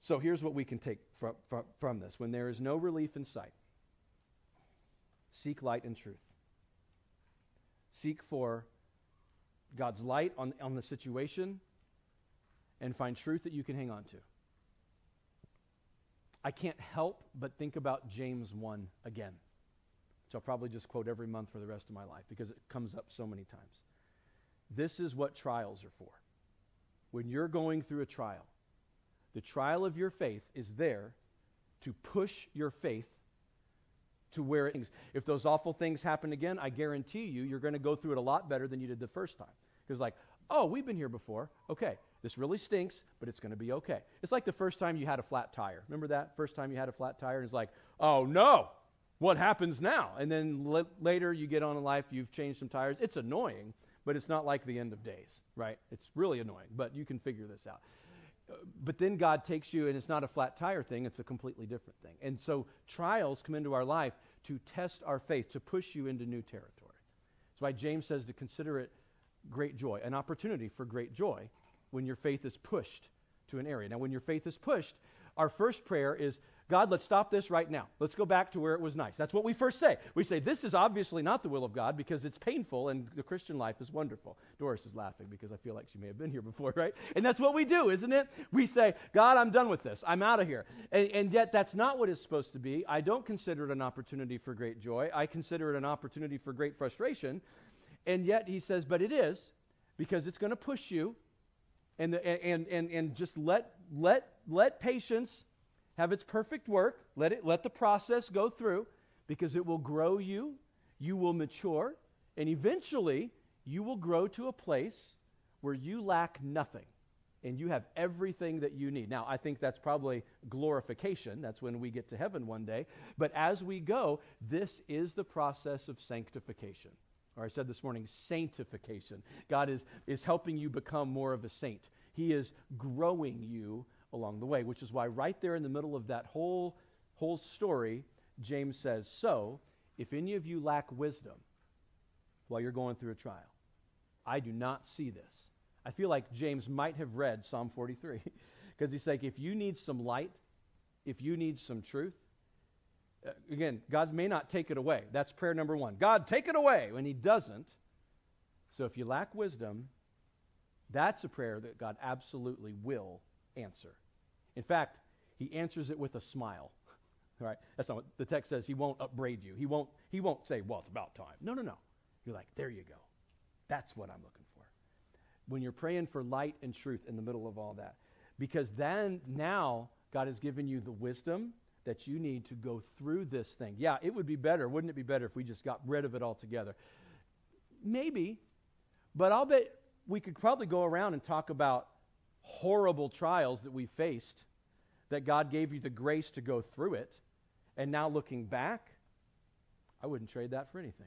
So here's what we can take from this. When there is no relief in sight, seek light and truth. Seek for God's light on the situation and find truth that you can hang on to. I can't help but think about James 1 again, which I'll probably just quote every month for the rest of my life because it comes up so many times. This is what trials are for. When you're going through a trial, the trial of your faith is there to push your faith to where things. If those awful things happen again, I guarantee you're going to go through it a lot better than you did the first time. Because like, oh, we've been here before. Okay, this really stinks, but it's going to be okay. It's like the first time you had a flat tire. Remember that? First time you had a flat tire, and it's like, oh no, what happens now? And then later you get on in life, you've changed some tires. It's annoying, but it's not like the end of days, right? It's really annoying, but you can figure this out. But then God takes you, and it's not a flat tire thing, it's a completely different thing. And so trials come into our life to test our faith, to push you into new territory. That's why James says to consider it great joy, an opportunity for great joy when your faith is pushed to an area. Now, when your faith is pushed, our first prayer is, God, let's stop this right now. Let's go back to where it was nice. That's what we first say. We say, this is obviously not the will of God because it's painful and the Christian life is wonderful. Doris is laughing because I feel like she may have been here before, right? And that's what we do, isn't it? We say, God, I'm done with this. I'm out of here. And yet that's not what it's supposed to be. I don't consider it an opportunity for great joy. I consider it an opportunity for great frustration. And yet he says, but it is because it's going to push you and just let patience have its perfect work. Let the process go through because it will grow you. You will mature. And eventually, you will grow to a place where you lack nothing. And you have everything that you need. Now, I think that's probably glorification. That's when we get to heaven one day. But as we go, this is the process of sanctification. Or I said this morning, sanctification. God is helping you become more of a saint. He is growing you along the way, which is why right there in the middle of that whole story, James says, so if any of you lack wisdom while you're going through a trial, I do not see this. I feel like James might have read Psalm 43 because he's like, if you need some light, if you need some truth, again, God may not take it away. That's prayer number one. God, take it away. When he doesn't. So if you lack wisdom, that's a prayer that God absolutely will answer. In fact, he answers it with a smile. All right? That's not what the text says. He won't upbraid you. He won't say, well, it's about time. No. You're like, there you go. That's what I'm looking for. When you're praying for light and truth in the middle of all that. Because then, now, God has given you the wisdom that you need to go through this thing. Yeah, it would be better. Wouldn't it be better if we just got rid of it altogether? Maybe. But I'll bet we could probably go around and talk about horrible trials that we faced, that God gave you the grace to go through it. And now looking back, I wouldn't trade that for anything.